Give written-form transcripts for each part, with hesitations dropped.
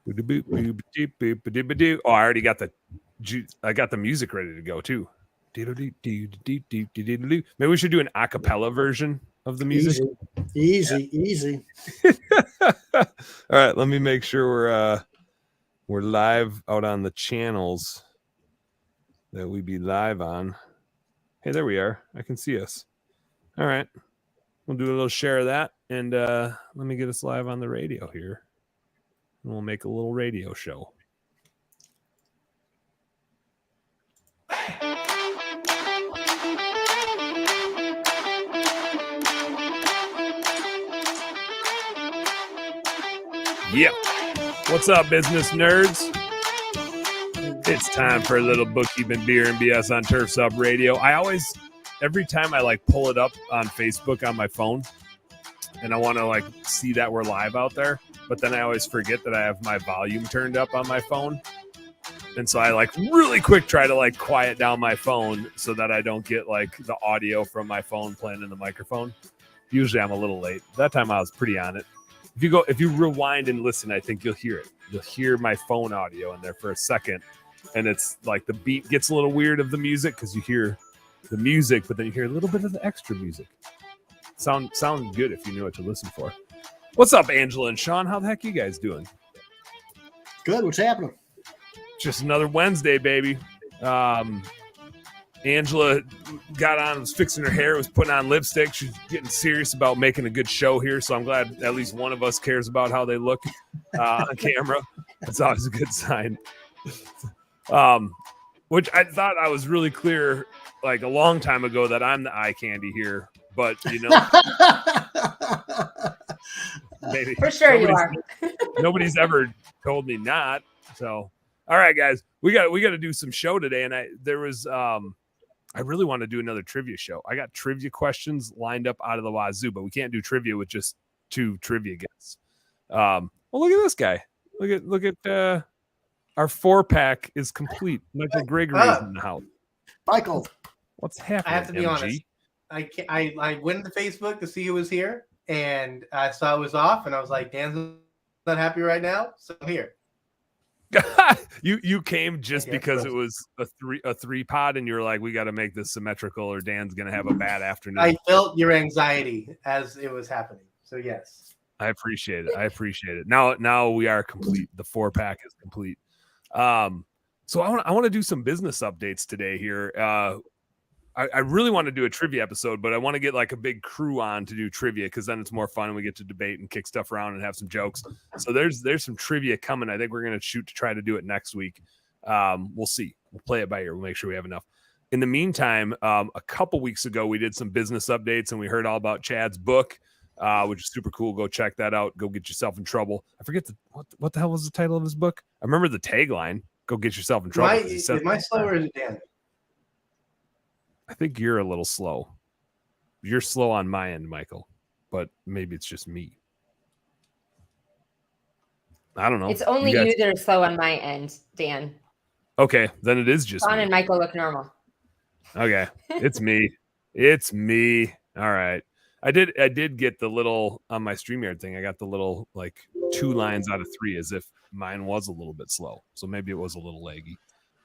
Oh, I already got the music ready to go too. Maybe we should do an a cappella version of the music. Easy. All right, let me make sure we're live out on the channels that we be live on. Hey, there we are. I can see us. All right, we'll do a little share of that, and let me get us live on the radio here, and we'll make a little radio show. Yep. What's up, business nerds? It's time for a little bookkeeping, beer, and BS on Turf's Up Radio. Every time I pull it up on Facebook on my phone, and I want to see that we're live out there, but then I always forget that I have my volume turned up on my phone. And so I really quick try to quiet down my phone so that I don't get the audio from my phone playing in the microphone. Usually I'm a little late. That time I was pretty on it. If you rewind and listen, I think you'll hear it. You'll hear my phone audio in there for a second. And it's the beat gets a little weird of the music because you hear the music, but then you hear a little bit of the extra music. Sound good if you know what to listen for. What's up, Angela and Sean? How the heck you guys doing? Good. What's happening? Just another Wednesday, baby. Angela got on, was fixing her hair, was putting on lipstick. She's getting serious about making a good show here. So I'm glad at least one of us cares about how they look on camera. That's always a good sign. Which I thought I was really clear a long time ago that I'm the eye candy here. But, maybe for sure you are. Nobody's ever told me not. So, all right, guys, we got to do some show today. And I really want to do another trivia show. I got trivia questions lined up out of the wazoo, but we can't do trivia with just two trivia guests. Well, look at this guy. Look at our 4-pack is complete. Michael Gregory is in the house. Michael, what's happening? I have to be honest. I went to Facebook to see who was here, and I saw it was off, and I was like, Dan's not happy right now, so I'm here. You came just because it was a three pod, and you were like, we got to make this symmetrical, or Dan's gonna have a bad afternoon. I felt your anxiety as it was happening, so yes. I appreciate it. Now we are complete. The 4-pack is complete. So I want to do some business updates today here. I really want to do a trivia episode, but I want to get a big crew on to do trivia because then it's more fun and we get to debate and kick stuff around and have some jokes. So there's some trivia coming. I think we're going to shoot to try to do it next week. We'll see. We'll play it by ear. We'll make sure we have enough. In the meantime, a couple weeks ago, we did some business updates and we heard all about Chad's book, which is super cool. Go check that out. Go get yourself in trouble. I forget what the hell was the title of his book? I remember the tagline. Go get yourself in trouble. Am I slow or is it Dan? I think you're a little slow. You're slow on my end, Michael, but maybe it's just me. I don't know. It's only you that are slow on my end, Dan. Okay, then it is just Sean me. and Michael look normal. Okay, it's me. It's me. All right. I did get the little on my StreamYard thing. I got the little 2 lines out of 3 as if mine was a little bit slow. So maybe it was a little laggy.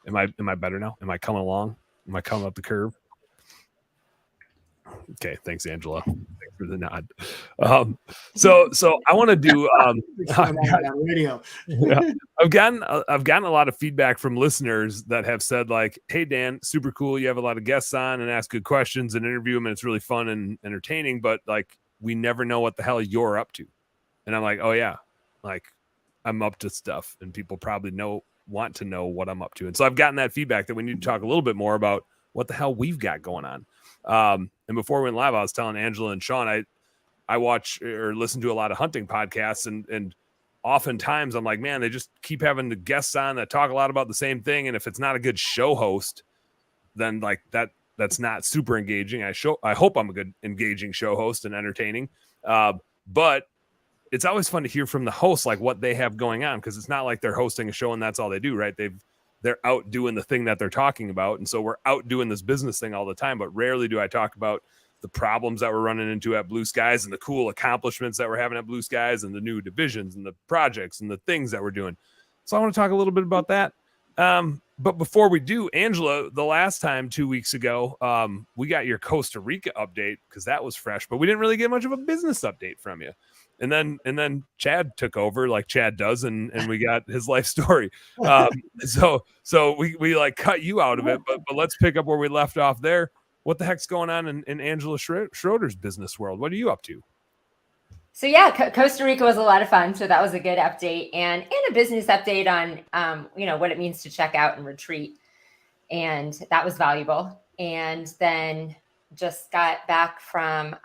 Am I better now? Am I coming along? Am I coming up the curve? Okay, thanks, Angela. Thanks for the nod. So I want to do. radio. Yeah, I've gotten a lot of feedback from listeners that have said "Hey Dan, super cool. You have a lot of guests on and ask good questions and interview them, and it's really fun and entertaining. But we never know what the hell you're up to." And I'm like, "Oh yeah, I'm up to stuff, and people probably want to know what I'm up to." And so I've gotten that feedback that we need to talk a little bit more about what the hell we've got going on. And before we went live, I was telling Angela and Sean, I watch or listen to a lot of hunting podcasts, and oftentimes I'm like, man, they just keep having the guests on that talk a lot about the same thing. And if it's not a good show host, then that's not super engaging. I hope I'm a good engaging show host and entertaining. But it's always fun to hear from the host, what they have going on. Cause it's not like they're hosting a show and that's all they do. Right. They're out doing the thing that they're talking about. And so we're out doing this business thing all the time, but rarely do I talk about the problems that we're running into at Blue Skies and the cool accomplishments that we're having at Blue Skies and the new divisions and the projects and the things that we're doing. So I want to talk a little bit about that. But before we do, Angela, the last time 2 weeks ago, we got your Costa Rica update because that was fresh, but we didn't really get much of a business update from you. And then Chad took over like Chad does, and we got his life story. So we like cut you out of it, but let's pick up where we left off there. What the heck's going on in Angela Schroeder's business world? What are you up to? So yeah, Costa Rica was a lot of fun. So that was a good update and a business update on, what it means to check out and retreat. And that was valuable. And then just got back from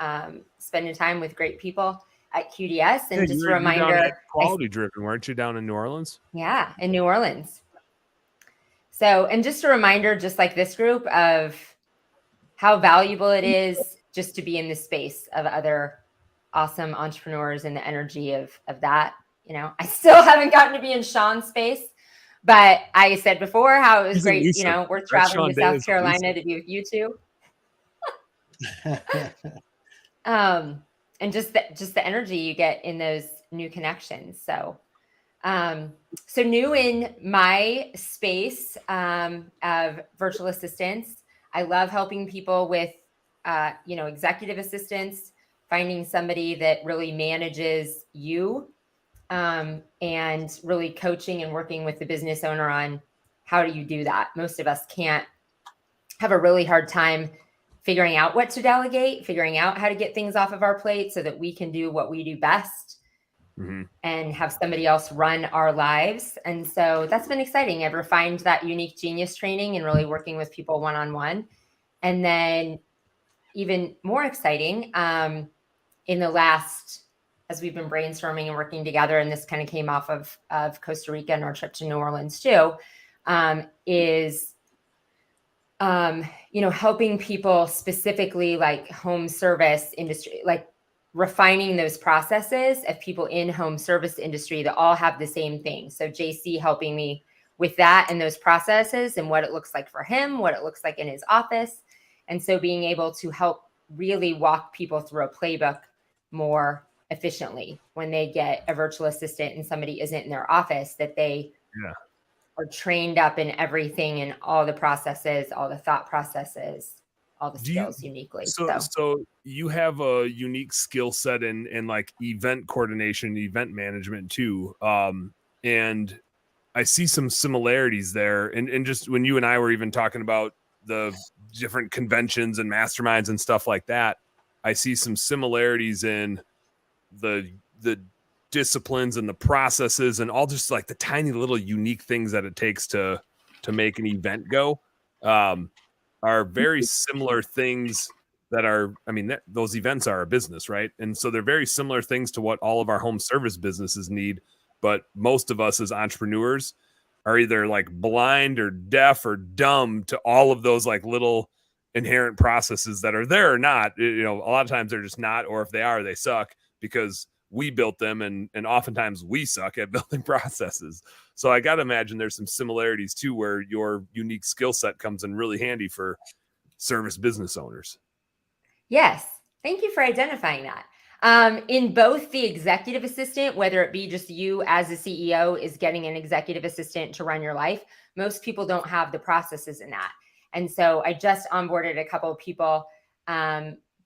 spending time with great people at QDS. And just a reminder, quality driven, weren't you down in New Orleans? Yeah, in New Orleans. So, and just a reminder, just like this group, of how valuable it is just to be in the space of other awesome entrepreneurs and the energy of that. I still haven't gotten to be in Sean's space, but I said before how it was great. We're traveling to South Carolina to be with you two. And just the energy you get in those new connections. So new in my space of virtual assistants, I love helping people with, executive assistants, finding somebody that really manages you, and really coaching and working with the business owner on how do you do that. Most of us have a really hard time figuring out what to delegate, figuring out how to get things off of our plate so that we can do what we do best, and have somebody else run our lives. And so that's been exciting. I've refined that unique genius training and really working with people one-on-one. And then even more exciting, in the last, as we've been brainstorming and working together, and this kind of came off of Costa Rica and our trip to New Orleans too, is helping people specifically like home service industry, like refining those processes of people in home service industry that all have the same thing. So JC helping me with that and those processes and what it looks like for him, what it looks like in his office. And so being able to help really walk people through a playbook more efficiently when they get a virtual assistant and somebody isn't in their office, that they are trained up in everything and all the processes, all the thought processes, all the skills uniquely. So you have a unique skill set in like event coordination, event management too. And I see some similarities there. And just when you and I were even talking about the different conventions and masterminds and stuff like that, I see some similarities in the disciplines and the processes and all just like the tiny little unique things that it takes to make an event go, are very similar things that are, those events are a business, right? And so they're very similar things to what all of our home service businesses need. But most of us as entrepreneurs are either like blind or deaf or dumb to all of those like little inherent processes that are there or not. A lot of times they're just not, or if they are, they suck because we built them, and oftentimes we suck at building processes. So I got to imagine there's some similarities too, where your unique skill set comes in really handy for service business owners. Yes. Thank you for identifying that. In both the executive assistant, whether it be just you as a CEO is getting an executive assistant to run your life, most people don't have the processes in that. And so I just onboarded a couple of people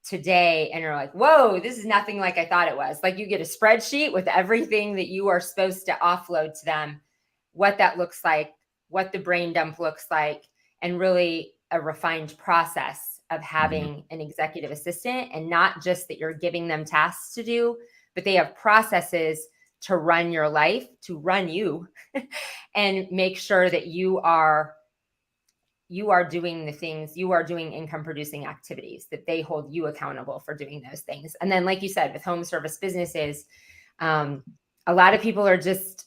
today and are like, whoa, this is nothing like I thought it was. Like you get a spreadsheet with everything that you are supposed to offload to them, what that looks like, what the brain dump looks like, and really a refined process of having an executive assistant, and not just that you're giving them tasks to do, but they have processes to run your life, to run you and make sure that you are doing the things, you are doing income producing activities, that they hold you accountable for doing those things. And then, like you said, with home service businesses, a lot of people are just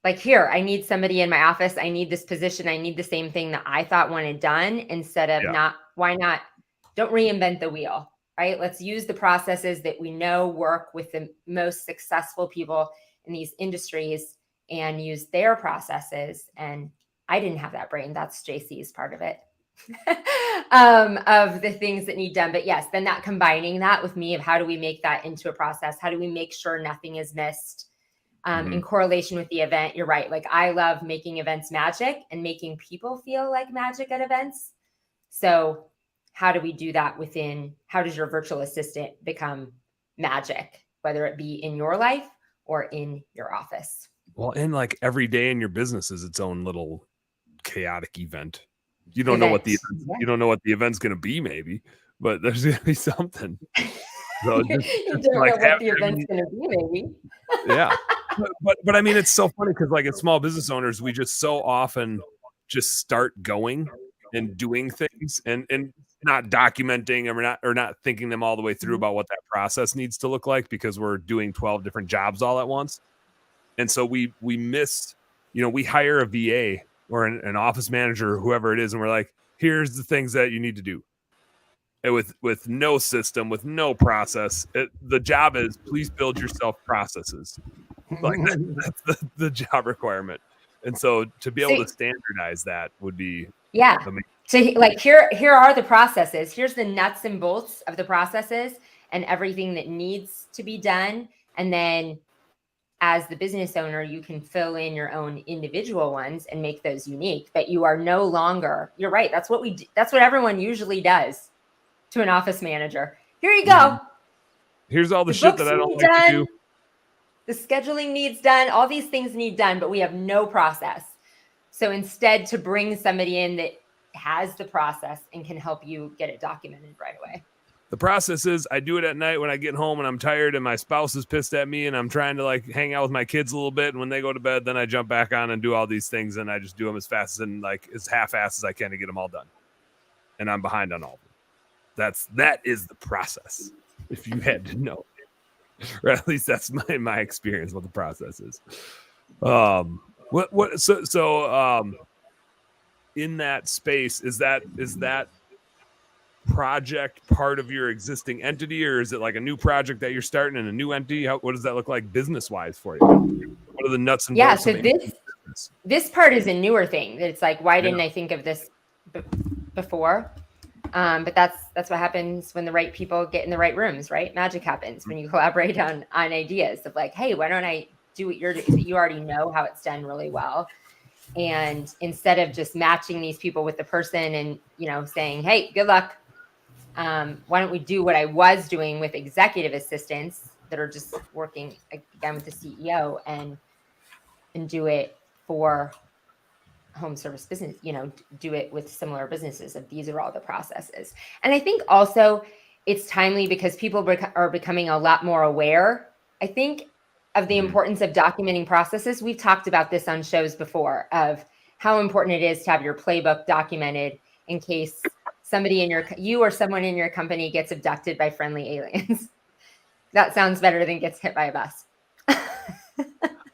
like, here, I need somebody in my office. I need this position. I need the same thing that I thought wanted done, instead of why not? Don't reinvent the wheel, right? Let's use the processes that we know work with the most successful people in these industries and use their processes. And I didn't have that brain. That's JC's part of it. of the things that need done. But yes, then that combining that with me of how do we make that into a process? How do we make sure nothing is missed in correlation with the event? You're right. Like I love making events magic and making people feel like magic at events. So how do we do that how does your virtual assistant become magic, whether it be in your life or in your office? Well, and like every day in your business is its own little chaotic event. You don't know what the event's going to be, maybe, but there's going to be something. So you don't know what the event's going to be, maybe. Yeah, but I mean, it's so funny because like as small business owners, we just so often just start going and doing things and not documenting or not thinking them all the way through about what that process needs to look like because we're doing 12 different jobs all at once. And so we miss, we hire a VA or an office manager or whoever it is, and we're like, here's the things that you need to do. And with no system, with no process, the job is please build yourself processes. Like that's the job requirement. And so to be able to standardize that would be amazing. So like here are the processes. Here's the nuts and bolts of the processes and everything that needs to be done. And then as the business owner, you can fill in your own individual ones and make those unique, but you are no longer, you're right. That's what that's what everyone usually does to an office manager. Here you go. Here's all the shit that I don't like to do. The scheduling needs done. All these things need done, but we have no process. So instead to bring somebody in that has the process and can help you get it documented right away. The process is I do it at night when I get home and I'm tired and my spouse is pissed at me and I'm trying to like hang out with my kids a little bit. And when they go to bed, then I jump back on and do all these things. And I just do them as fast and like as half-assed as I can to get them all done. And I'm behind on all of them. That is the process. If you had to know, or at least that's my experience, what the process is. In that space, is that project part of your existing entity, or is it like a new project that you're starting in a new entity? What does that look like business wise for you? What are the nuts and bolts? So this part is a newer thing. It's like, why didn't I think of this before? But that's what happens when the right people get in the right rooms, right? Magic happens when you collaborate on ideas of like, hey, why don't I do what you're doing? You already know how it's done really well. And instead of just matching these people with the person and, saying, hey, good luck. Why don't we do what I was doing with executive assistants that are just working again with the CEO and do it for home service business, do it with similar businesses of these are all the processes. And I think also it's timely because people are becoming a lot more aware, I think, of the importance of documenting processes. We've talked about this on shows before of how important it is to have your playbook documented in case somebody you or someone in your company gets abducted by friendly aliens. That sounds better than gets hit by a bus.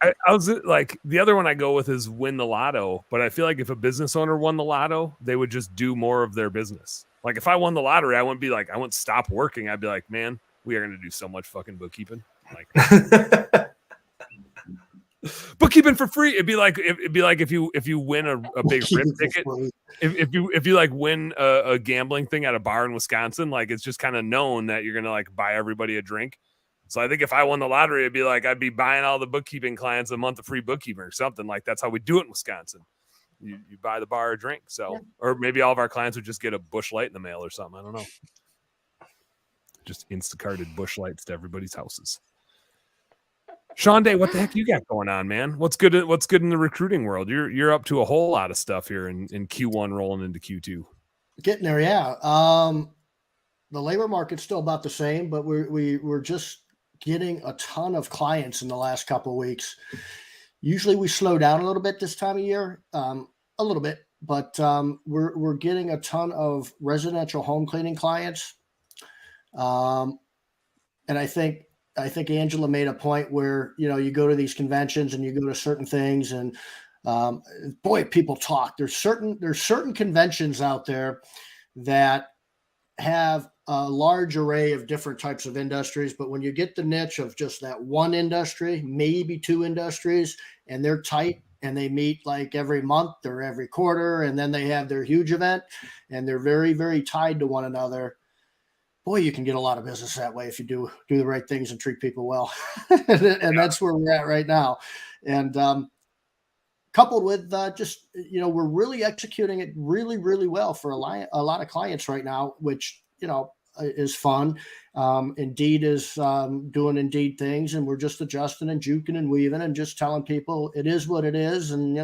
I was like, the other one I go with is win the lotto, but I feel like if a business owner won the lotto, they would just do more of their business. Like if I won the lottery, I wouldn't stop working. I'd be like, man, we are going to do so much fucking bookkeeping. Like bookkeeping for free. It'd be like if you win a big rip ticket, if you like win a gambling thing at a bar in Wisconsin, like it's just kind of known that you're going to like buy everybody a drink. So I think if I won the lottery, it'd be like I'd be buying all the bookkeeping clients a month of free bookkeeping or something. Like that's how we do it in Wisconsin. You buy the bar a drink. So, yeah. Or maybe all of our clients would just get a Busch Light in the mail or something. I don't know. Just Instacarted Busch Lights to everybody's houses. Sean Day, what the heck you got going on, man? What's good in the recruiting world? You're up to a whole lot of stuff here in Q1 rolling into Q2. Getting there, yeah. The labor market's still about the same, but we're just getting a ton of clients in the last couple of weeks. Usually we slow down a little bit this time of year, a little bit, but we're getting a ton of residential home cleaning clients. And I think Angela made a point where, you go to these conventions and you go to certain things and boy, people talk. There's certain conventions out there that have a large array of different types of industries, but when you get the niche of just that one industry, maybe two industries, and they're tight and they meet like every month or every quarter, and then they have their huge event, and they're very, very tied to one another. Boy, you can get a lot of business that way if you do the right things and treat people well. And that's where we're at right now. And coupled with just, we're really executing it really, really well for a lot of clients right now, which, is fun. Indeed is doing Indeed things, and we're just adjusting and juking and weaving and just telling people it is what it is. And,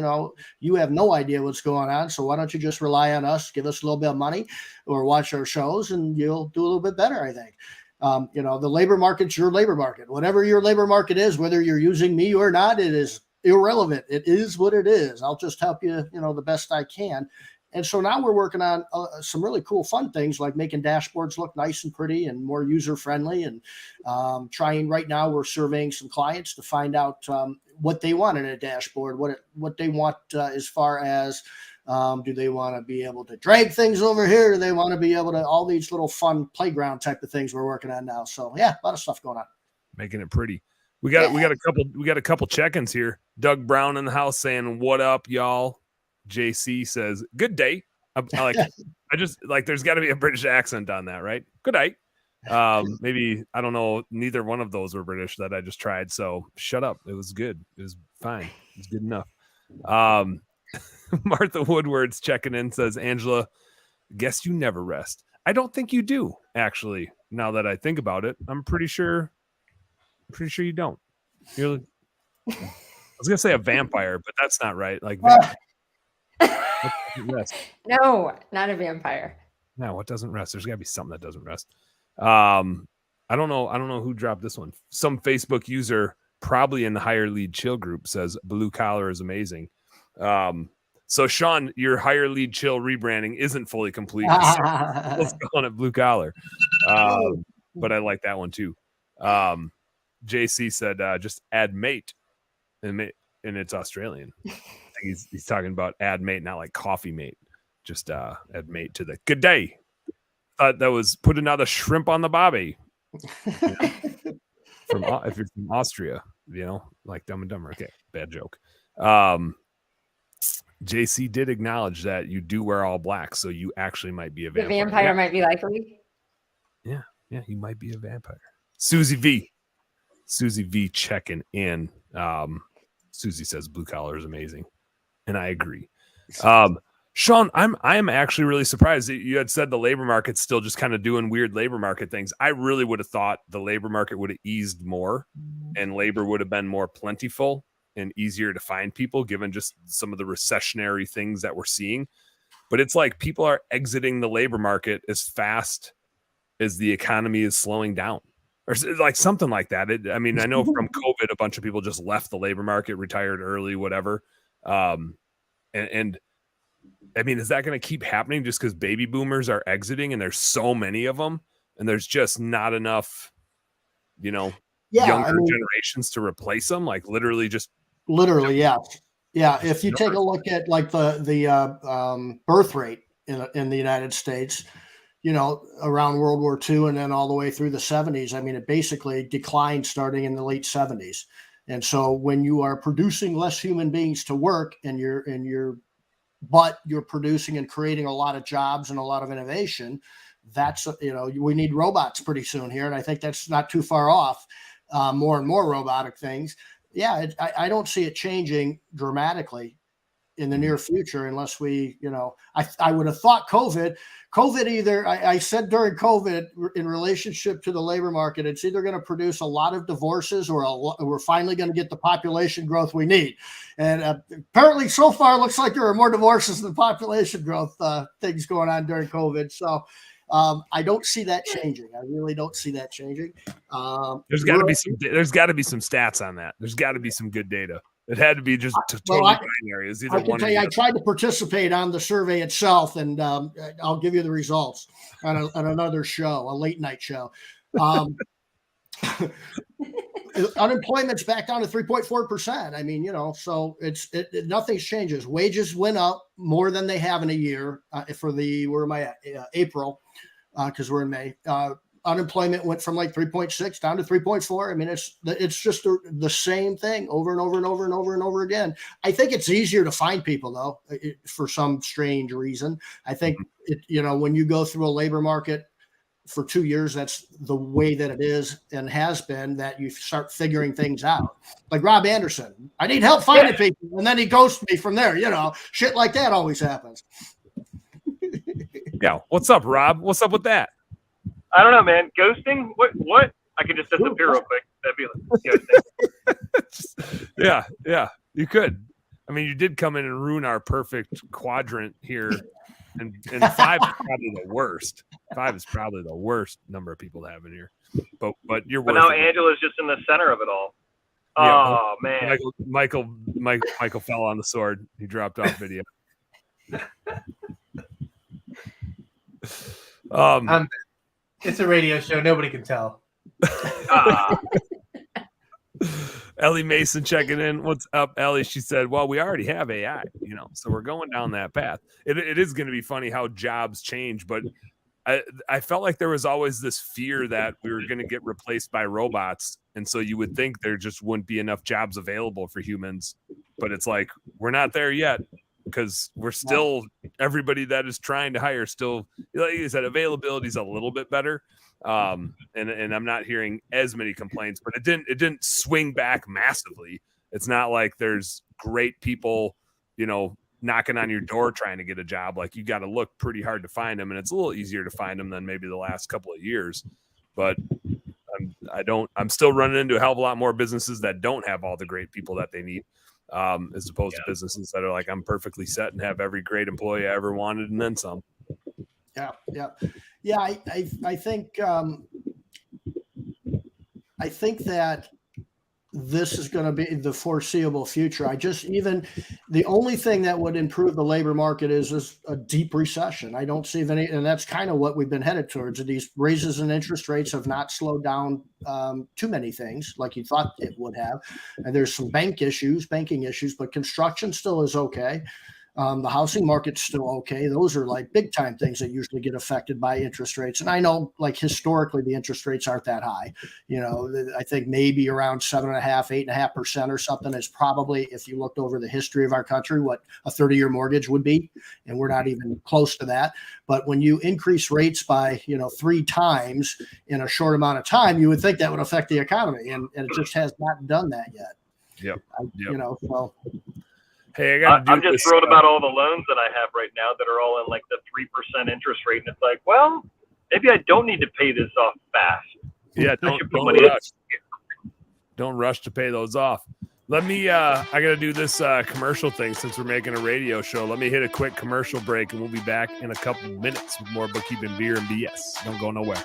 you have no idea what's going on. So why don't you just rely on us, give us a little bit of money or watch our shows, and you'll do a little bit better, I think. The labor market's your labor market. Whatever your labor market is, whether you're using me or not, it is irrelevant. It is what it is. I'll just help you, the best I can. And so now we're working on some really cool, fun things like making dashboards look nice and pretty and more user-friendly. And right now, we're surveying some clients to find out what they want in a dashboard, what they want as far as do they want to be able to drag things over here? Do they want to be able to all these little fun playground type of things we're working on now? So yeah, a lot of stuff going on. Making it pretty. We got a couple check-ins here. Doug Brown in the house saying, "What up, y'all?" JC says, "Good day." I like. I just like. There's got to be a British accent on that, right? Good day. Maybe I don't know. Neither one of those were British that I just tried. So shut up. It was good. It was fine. It was good enough. Martha Woodward's checking in, says, "Angela, guess you never rest." I don't think you do, actually. Now that I think about it, I'm pretty sure you don't. I was gonna say a vampire, but that's not right. Like, rest. No, not a vampire. No, what doesn't rest? There's gotta be something that doesn't rest. I don't know who dropped this one. Some Facebook user, probably in the Higher Lead Chill group, says blue collar is amazing. So Sean, your Higher Lead Chill rebranding isn't fully complete. Let's go on it blue collar. But I like that one too. JC said just add mate, and it's Australian. He's talking about add mate, not like coffee mate. Just add mate to the good day. That was put another shrimp on the bobby. If you're from Austria, like Dumb and Dumber. Okay, bad joke. JC did acknowledge that you do wear all black, so you actually might be a vampire. The vampire might be likely. Yeah, you might be a vampire. Susie V checking in. Susie says blue collar is amazing, and I agree. Sean, I am actually really surprised that you had said the labor market's still just kind of doing weird labor market things. I really would have thought the labor market would have eased more, and labor would have been more plentiful and easier to find people, given just some of the recessionary things that we're seeing. But it's like people are exiting the labor market as fast as the economy is slowing down, or like something like that. I know from COVID, a bunch of people just left the labor market, retired early, whatever. And I mean, is that going to keep happening just because baby boomers are exiting and there's so many of them and there's just not enough, younger generations to replace them? Like literally, yeah. Yeah. If you take a look at like the birth rate in the United States, around World War II and then all the way through the 70s, I mean, it basically declined starting in the late 70s. And so when you are producing less human beings to work but you're producing and creating a lot of jobs and a lot of innovation, that's, we need robots pretty soon here. And I think that's not too far off, more and more robotic things. Yeah, I don't see it changing dramatically in the near future unless we, I would have thought COVID either, I said during COVID in relationship to the labor market, it's either going to produce a lot of divorces or we're finally going to get the population growth we need. And apparently so far, it looks like there are more divorces than population growth things going on during COVID. So I don't see that changing. I really don't see that changing. There's got to be some stats on that. There's got to be some good data. It had to be just totally binary. I can tell you, I tried to participate on the survey itself, and I'll give you the results on another show, a late night show. Unemployment's back down to 3.4%. I mean, so nothing changes. Wages went up more than they have in a year for April, because we're in May. unemployment went from like 3.6 down to 3.4. I mean, it's just the same thing over and over and over and over and over again. I think it's easier to find people though, for some strange reason. I think when you go through a labor market for 2 years, that's the way that it is and has been, that you start figuring things out. Like Rob Anderson, I need help finding people, and then he ghosts me from there. Shit like that always happens. Yeah. What's up, Rob? What's up with that? I don't know, man. Ghosting? What? I could just disappear real quick. That'd be like ghosting. Yeah. You could. I mean, you did come in and ruin our perfect quadrant here. And 5 is probably the worst. 5 is probably the worst number of people to have in here. But you're worth now it. Angela's just in the center of it all. Yeah, oh man. Michael fell on the sword. He dropped off video. It's a radio show. Nobody can tell. Ellie Mason checking in. What's up, Ellie? She said, well, we already have AI, so we're going down that path. It is going to be funny how jobs change, but I felt like there was always this fear that we were going to get replaced by robots. And so you would think there just wouldn't be enough jobs available for humans. But it's like, we're not there yet, because we're still, everybody that is trying to hire still, like you said, availability is a little bit better. And I'm not hearing as many complaints, but it didn't swing back massively. It's not like there's great people, knocking on your door trying to get a job. Like, you got to look pretty hard to find them, and it's a little easier to find them than maybe the last couple of years. But I'm still running into a hell of a lot more businesses that don't have all the great people that they need, as opposed to businesses that are like, I'm perfectly set and have every great employee I ever wanted and then some. Yeah. I think that this is going to be the foreseeable future. The only thing that would improve the labor market is a deep recession. I don't see any, and that's kind of what we've been headed towards. These raises in interest rates have not slowed down too many things like you thought it would have. And there's some banking issues, but construction still is okay. The housing market's still okay. Those are like big time things that usually get affected by interest rates. And I know, like, historically the interest rates aren't that high. I think maybe around 7.5%, 8.5% or something is probably, if you looked over the history of our country, what a 30-year mortgage would be. And we're not even close to that. But when you increase rates by, 3 times in a short amount of time, you would think that would affect the economy. And it just has not done that yet. Yep. Hey, I'm just thrilled about all the loans that I have right now that are all in like the 3% interest rate. And it's like, well, maybe I don't need to pay this off fast. Yeah, don't rush to pay those off. Let me, I got to do this commercial thing since we're making a radio show. Let me hit a quick commercial break and we'll be back in a couple minutes with more Bookkeeping Beer and BS. Don't go nowhere.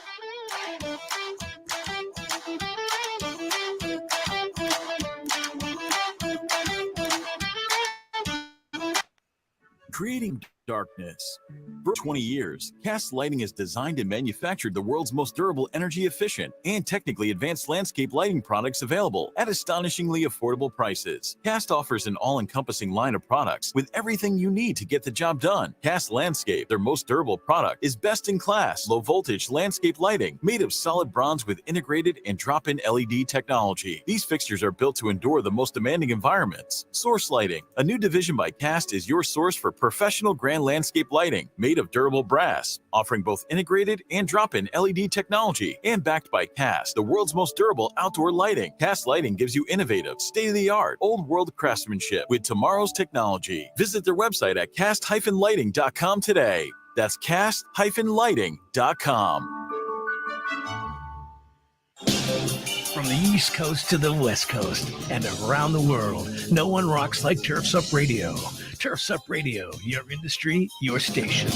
Creating darkness. For 20 years, Cast Lighting has designed and manufactured the world's most durable, energy efficient, and technically advanced landscape lighting products available at astonishingly affordable prices. Cast offers an all-encompassing line of products with everything you need to get the job done. Cast Landscape, their most durable product, is best-in-class, low-voltage landscape lighting made of solid bronze with integrated and drop-in LED technology. These fixtures are built to endure the most demanding environments. Source Lighting, a new division by Cast, is your source for professional grand landscape lighting made of durable brass, offering both integrated and drop-in LED technology, and backed by Cast, the world's most durable outdoor lighting. Cast Lighting gives you innovative, state-of-the-art, old-world craftsmanship with tomorrow's technology. Visit their website at cast-lighting.com today. That's cast-lighting.com. From the East Coast to the West Coast and around the world, no one rocks like Turf's Up Radio. Turf's Up Radio, your industry, your station.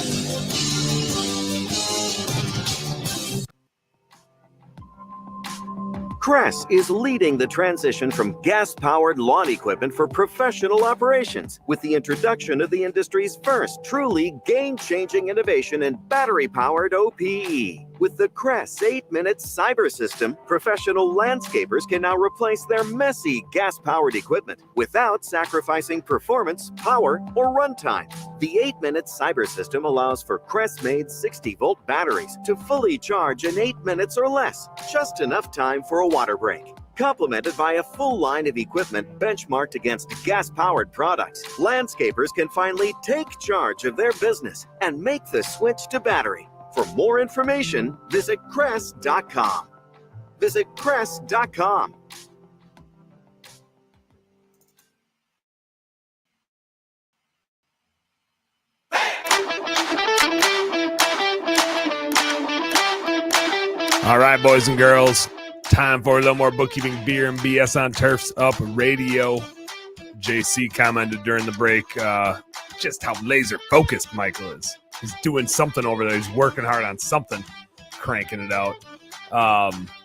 Crest is leading the transition from gas-powered lawn equipment for professional operations with the introduction of the industry's first truly game-changing innovation in battery-powered OPE. With the Cress 8-minute cyber system, professional landscapers can now replace their messy gas-powered equipment without sacrificing performance, power, or runtime. The 8-minute cyber system allows for Cress-made 60-volt batteries to fully charge in 8 minutes or less, just enough time for a water break. Complemented by a full line of equipment benchmarked against gas-powered products, landscapers can finally take charge of their business and make the switch to battery. For more information, visit Cress.com. Visit Cress.com. All right, boys and girls, time for a little more bookkeeping, beer, and BS on Turfs Up Radio. JC commented during the break just how laser focused Michael is. He's doing something over there. He's working hard on something, cranking it out.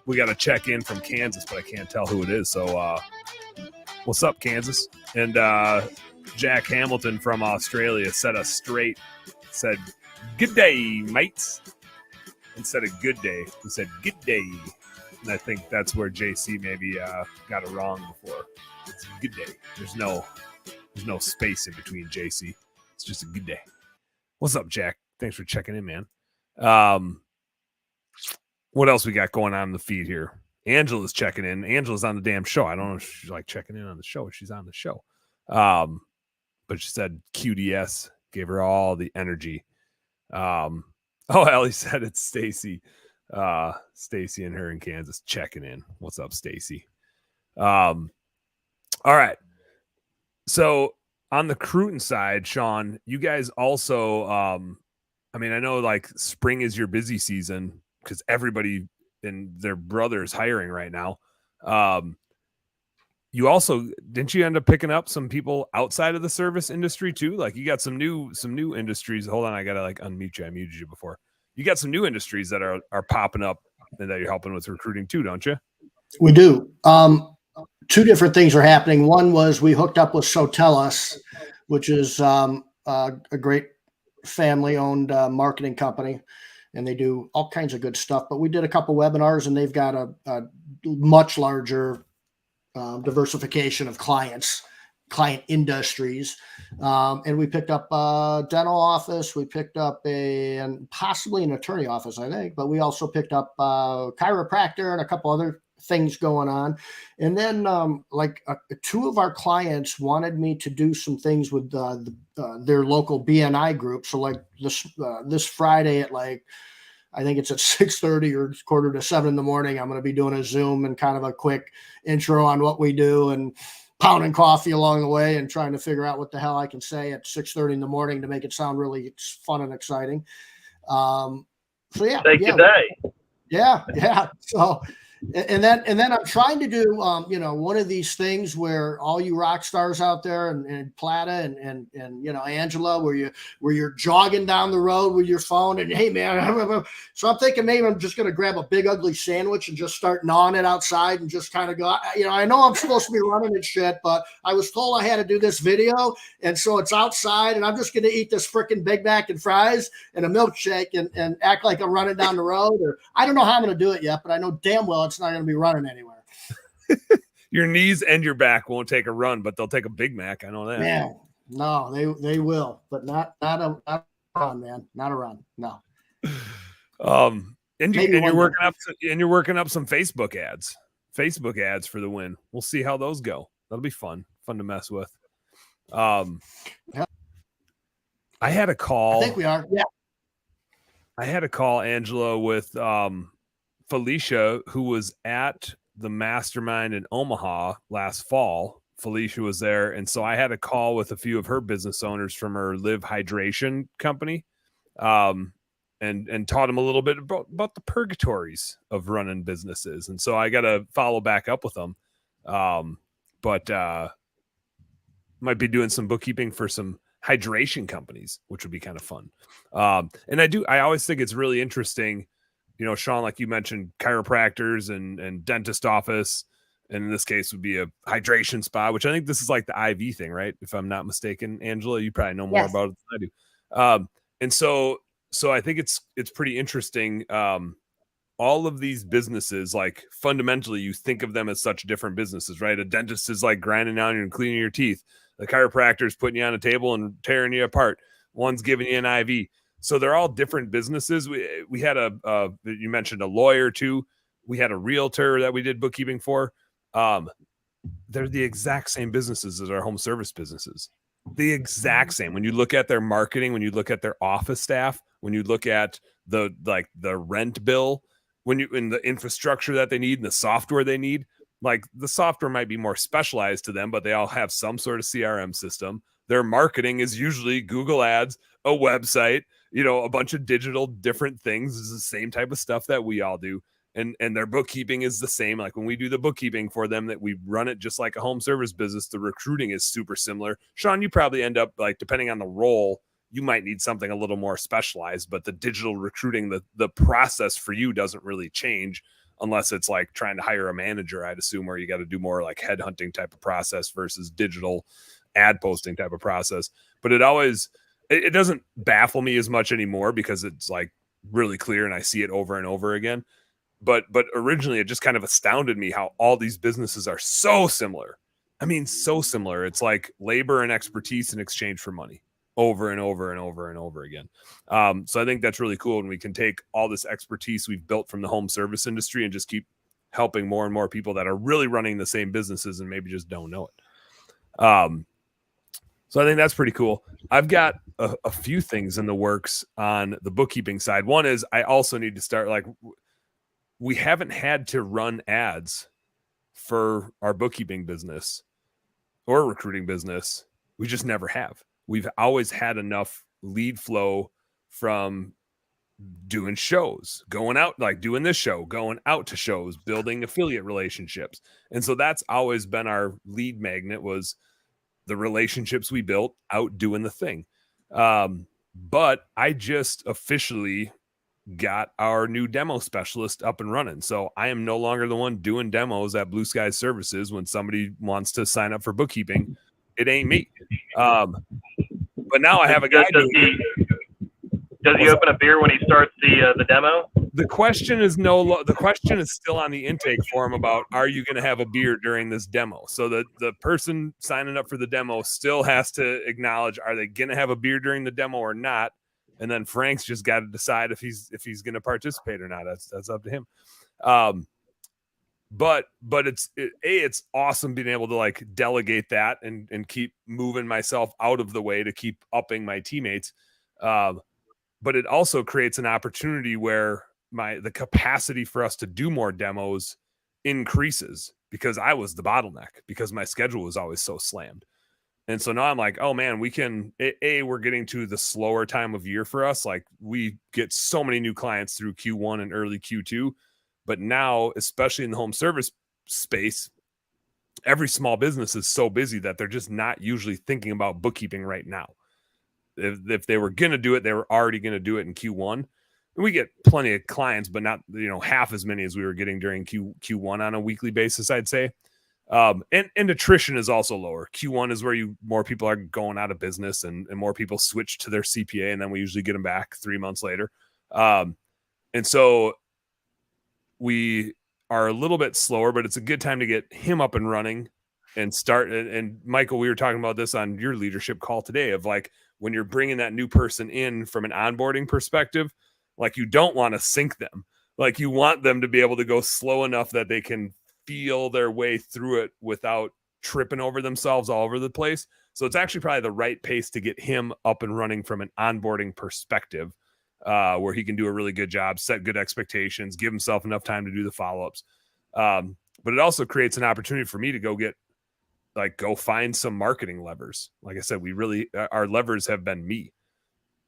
We got to check in from Kansas, but I can't tell who it is. So what's up, Kansas? And Jack Hamilton from Australia set us straight. Said, "Good day, mates." Instead of good day, he said good day. And I think that's where JC maybe got it wrong before. It's a good day. There's no space in between JC. It's just a good day. What's up, Jack? Thanks for checking in, man. What else we got going on in the feed here? Angela's checking in. Angela's on the damn show. I don't know if she's like checking in on the show. She's on the show. But she said QDS gave her all the energy. Oh, Ellie said it's Stacy. Stacy and her in Kansas checking in. What's up, Stacy? All right. So on the Cruton side, Sean, you guys also, I mean, I know like spring is your busy season because everybody and their brother is hiring right now. You also, didn't you end up picking up some people outside of the service industry too? Like you got some new industries. Hold on, I gotta like unmute you. I muted you before. You got some new industries that are popping up and that you're helping with recruiting too, don't you? We do. Two different things are happening. One was we hooked up with Sotellus, which is a great family-owned marketing company, and they do all kinds of good stuff. But we did a couple webinars, and they've got a much larger diversification of client industries. And we picked up a dental office. We picked up and possibly an attorney office, I think. But we also picked up a chiropractor and a couple other things going on. And then two of our clients wanted me to do some things with their local BNI group. So like this Friday at I think it's at 6:30 or 6:45 in the morning. I'm going to be doing a Zoom and kind of a quick intro on what we do and pounding coffee along the way and trying to figure out what the hell I can say at 6:30 in the morning to make it sound really fun and exciting. So yeah. Take the day. Yeah. So, and then I'm trying to do, one of these things where all you rock stars out there and Plata and Angela, where you're jogging down the road with your phone and, hey man, so I'm thinking maybe I'm just going to grab a big ugly sandwich and just start gnawing it outside and just kind of go, I know I'm supposed to be running and shit, but I was told I had to do this video. And so it's outside and I'm just going to eat this freaking Big Mac and fries and a milkshake and act like I'm running down the road, or I don't know how I'm going to do it yet, but I know damn well it's not going to be running anywhere. Your knees and your back won't take a run, but they'll take a Big Mac. I know that. Man, no, they will, but not a run, man. Not a run. No. And you're working up some Facebook ads for the win. We'll see how those go. That'll be fun to mess with. I had a call. I think we are. Yeah. I had a call, Angela, with Felicia, who was at the mastermind in Omaha last fall. Felicia was there. And so I had a call with a few of her business owners from her Live Hydration company, and taught them a little bit about the purgatories of running businesses. And so I got to follow back up with them. But might be doing some bookkeeping for some hydration companies, which would be kind of fun. And I always think it's really interesting, Sean, like you mentioned, chiropractors and dentist office, and in this case would be a hydration spa, which I think this is like the IV thing, right? If I'm not mistaken, Angela, you probably know more about it than I do. And so so I think it's pretty interesting. All of these businesses, like fundamentally, you think of them as such different businesses, right? A dentist is like grinding down you and cleaning your teeth. The chiropractor is putting you on a table and tearing you apart. One's giving you an IV. So they're all different businesses. We had you mentioned a lawyer too. We had a realtor that we did bookkeeping for. They're the exact same businesses as our home service businesses. The exact same. When you look at their marketing, when you look at their office staff, when you look at the rent bill, in the infrastructure that they need and the software they need, like the software might be more specialized to them, but they all have some sort of CRM system. Their marketing is usually Google ads, a website, a bunch of digital different things. Is the same type of stuff that we all do. And their bookkeeping is the same. Like when we do the bookkeeping for them, that we run it just like a home service business. The recruiting is super similar. Sean, you probably end up, like, depending on the role, you might need something a little more specialized, but the digital recruiting, the process for you doesn't really change unless it's like trying to hire a manager, I'd assume, where you got to do more like headhunting type of process versus digital ad posting type of process. But it doesn't baffle me as much anymore because it's like really clear and I see it over and over again. But originally it just kind of astounded me how all these businesses are so similar. I mean, so similar. It's like labor and expertise in exchange for money over and over and over and over again. So I think that's really cool when we can take all this expertise we've built from the home service industry and just keep helping more and more people that are really running the same businesses and maybe just don't know it. So I think that's pretty cool. I've got a few things in the works on the bookkeeping side. One is I also need to start, like, we haven't had to run ads for our bookkeeping business or recruiting business. We just never have. We've always had enough lead flow from doing shows, going out, like doing this show, going out to shows, building affiliate relationships. And so that's always been our lead magnet, was the relationships we built out doing the thing. But I just officially got our new demo specialist up and running. So I am no longer the one doing demos at Blue Sky Services. When somebody wants to sign up for bookkeeping, it ain't me. But now I have a guy. Does he open a beer when he starts the demo? The question is the question is still on the intake form about, are you going to have a beer during this demo? So the person signing up for the demo still has to acknowledge, are they going to have a beer during the demo or not? And then Frank's just got to decide if he's going to participate or not. That's up to him. But it's awesome being able to like delegate that and keep moving myself out of the way to keep upping my teammates. But it also creates an opportunity where the capacity for us to do more demos increases, because I was the bottleneck because my schedule was always so slammed. And so now I'm like, oh man, we're getting to the slower time of year for us. Like, we get so many new clients through Q1 and early Q2, but now, especially in the home service space, every small business is so busy that they're just not usually thinking about bookkeeping right now. If they were going to do it, they were already going to do it in Q1. And we get plenty of clients, but not, half as many as we were getting during Q1 on a weekly basis, I'd say. And attrition is also lower. Q1 is where more people are going out of business and more people switch to their CPA, and then we usually get them back 3 months later. And so we are a little bit slower, but it's a good time to get him up and running and start. And Michael, we were talking about this on your leadership call today, of like, when you're bringing that new person in from an onboarding perspective, like, you don't want to sink them. Like, you want them to be able to go slow enough that they can feel their way through it without tripping over themselves all over the place. So it's actually probably the right pace to get him up and running from an onboarding perspective, where he can do a really good job, set good expectations, give himself enough time to do the follow-ups. But it also creates an opportunity for me to go find some marketing levers. Like I said, our levers have been me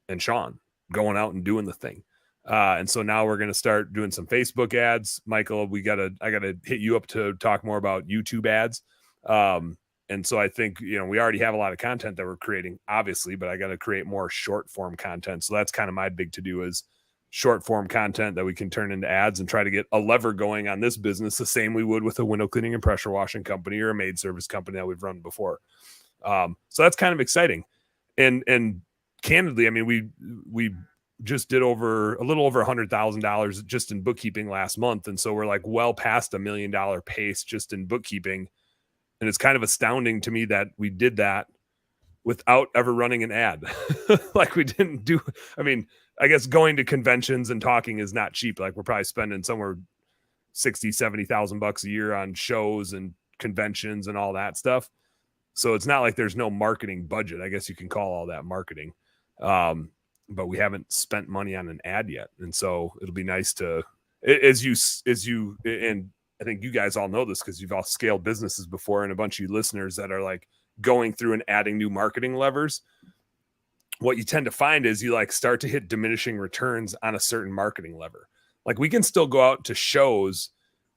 and Sean going out and doing the thing. And so now we're going to start doing some Facebook ads. Michael, I got to hit you up to talk more about YouTube ads. And so I think, we already have a lot of content that we're creating, obviously, but I got to create more short form content. So that's kind of my big to do, is short form content that we can turn into ads and try to get a lever going on this business, the same we would with a window cleaning and pressure washing company or a maid service company that we've run before. So that's kind of exciting. And candidly, I mean, we just did a little over $100,000 just in bookkeeping last month. And so we're like well past $1 million pace just in bookkeeping. And it's kind of astounding to me that we did that without ever running an ad. Like we didn't do, I mean, I guess going to conventions and talking is not cheap. Like we're probably spending somewhere 60, 70,000 bucks a year on shows and conventions and all that stuff. So it's not like there's no marketing budget. I guess you can call all that marketing. But we haven't spent money on an ad yet. And so it'll be nice to, as you, and I think you guys all know this because you've all scaled businesses before, and a bunch of you listeners that are like going through and adding new marketing levers. What you tend to find is you like start to hit diminishing returns on a certain marketing lever. Like we can still go out to shows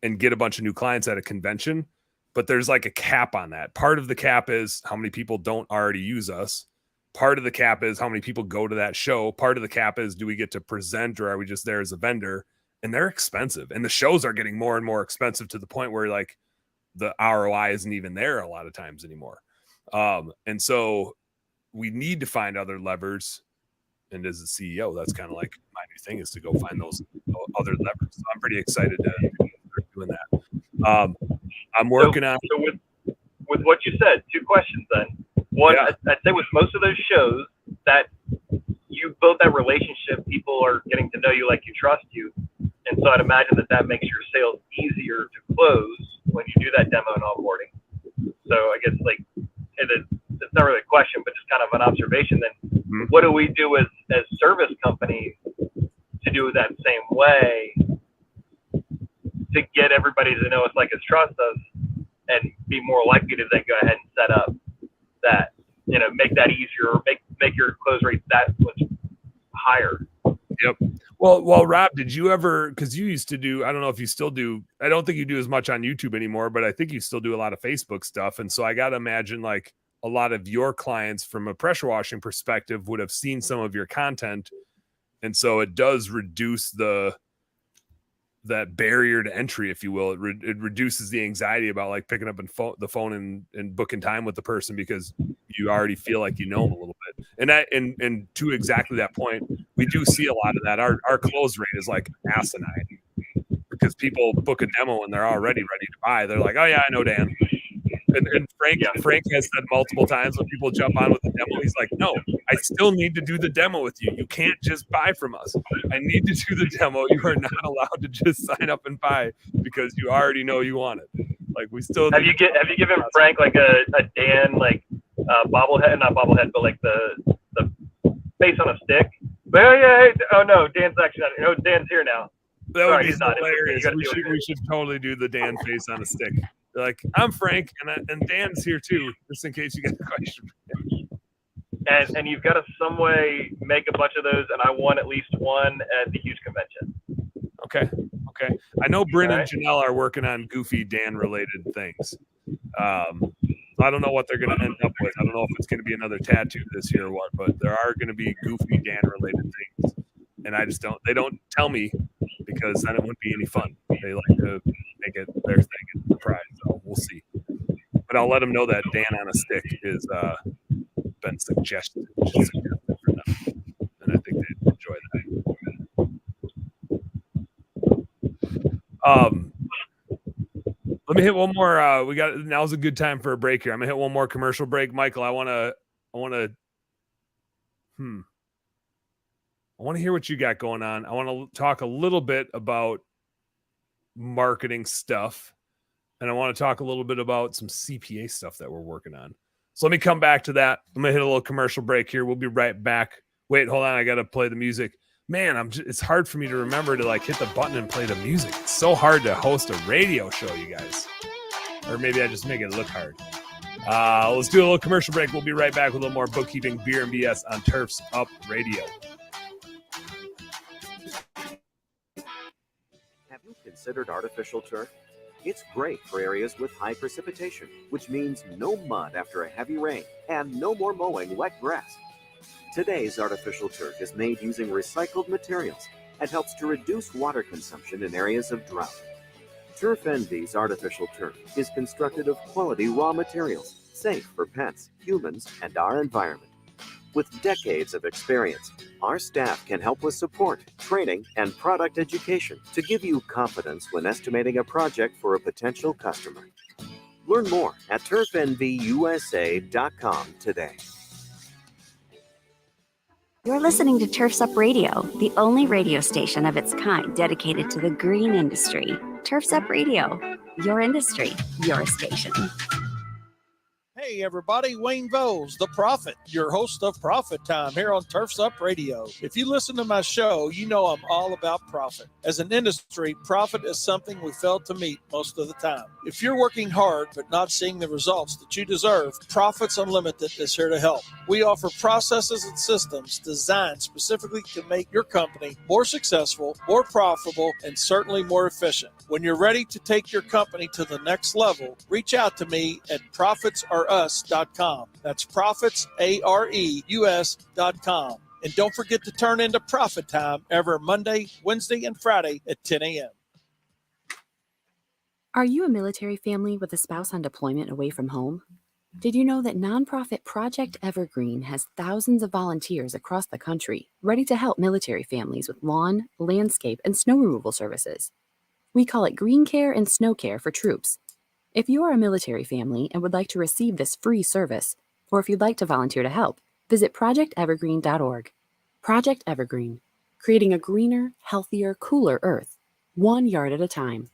and get a bunch of new clients at a convention, but there's like a cap on that. Part of the cap is how many people don't already use us. Part of the cap is how many people go to that show. Part of the cap is, do we get to present or are we just there as a vendor? And they're expensive. And the shows are getting more and more expensive to the point where like the ROI isn't even there a lot of times anymore. And so we need to find other levers. And as a CEO, that's kind of like my new thing is to go find those other levers. So I'm pretty excited to start doing that. I'm working on. So with what you said, two questions then. One, yeah. I'd say with most of those shows that you build that relationship, people are getting to know you like you trust you. And so I'd imagine that makes your sales easier to close when you do that demo and onboarding. So I guess like, it's not really a question, but just kind of an observation. Then what do we do as service companies to do that same way to get everybody to know us like us, trust us, and be more likely to then go ahead and set up that, make that easier, make your close rate that much higher. Yep. Well, Rob, did you ever, because you used to do, I don't know if you still do, I don't think you do as much on YouTube anymore, but I think you still do a lot of Facebook stuff. And so I got to imagine like a lot of your clients from a pressure washing perspective would have seen some of your content. And so it does reduce that barrier to entry, if you will. It reduces the anxiety about like picking up the phone and booking time with the person because you already feel like you know them a little bit. And to exactly that point, we do see a lot of that. Our close rate is like asinine because people book a demo and they're already ready to buy. They're like, oh yeah, I know Dan. And Frank has said multiple times when people jump on with the demo, he's like, no, I still need to do the demo with you. You can't just buy from us. I need to do the demo. You are not allowed to just sign up and buy because you already know you want it. Like we still have you given Frank like a Dan like bobblehead, not bobblehead, but like the face on a stick? But oh no, Dan's actually not. No, Dan's here now. That would be hilarious. We should totally do the Dan face on a stick. Like, I'm Frank, and Dan's here too, just in case you get a question. And you've got to some way make a bunch of those, and I want at least one at the huge convention. Okay. I know Bryn and Janelle are working on goofy Dan-related things. I don't know what they're going to end up with. I don't know if it's going to be another tattoo this year or what, but there are going to be goofy Dan-related things. And they don't tell me because then it wouldn't be any fun. They like to make it their thing and surprise. So we'll see. But I'll let them know that Dan on a stick is been suggested for them. And I think they'd enjoy that. Let me hit one more. Now's a good time for a break here. I'm gonna hit one more commercial break. Michael, I wanna hear what you got going on. I want to talk a little bit about marketing stuff. And I want to talk a little bit about some CPA stuff that we're working on. So let me come back to that. I'm going to hit a little commercial break here. We'll be right back. Wait, hold on. I got to play the music. Man, it's hard for me to remember to like hit the button and play the music. It's so hard to host a radio show, you guys. Or maybe I just make it look hard. Let's do a little commercial break. We'll be right back with a little more bookkeeping, beer, and BS on Turf's Up Radio. Have you considered artificial turf? It's great for areas with high precipitation, which means no mud after a heavy rain and no more mowing wet grass. Today's artificial turf is made using recycled materials and helps to reduce water consumption in areas of drought. Turf Envy's artificial turf is constructed of quality raw materials, safe for pets, humans, and our environment. With decades of experience, our staff can help with support, training, and product education to give you confidence when estimating a project for a potential customer. Learn more at turfnvusa.com today. You're listening to Turfs Up Radio, the only radio station of its kind dedicated to the green industry. Turfs Up Radio, your industry, your station. Hey everybody, Wayne Vowles, the Prophet, your host of Profit Time here on Turfs Up Radio. If you listen to my show, you know I'm all about profit. As an industry, profit is something we fail to meet most of the time. If you're working hard but not seeing the results that you deserve, Profits Unlimited is here to help. We offer processes and systems designed specifically to make your company more successful, more profitable, and certainly more efficient. When you're ready to take your company to the next level, reach out to me at profitsareus.com. That's profitsareus.com. And don't forget to turn into Profit Time every Monday, Wednesday, and Friday at 10 a.m. Are you a military family with a spouse on deployment away from home? Did you know that nonprofit Project Evergreen has thousands of volunteers across the country ready to help military families with lawn, landscape, and snow removal services? We call it Green Care and Snow Care for troops. If you are a military family and would like to receive this free service, or if you'd like to volunteer to help, visit projectevergreen.org. Project Evergreen, creating a greener, healthier, cooler Earth, 1 yard at a time.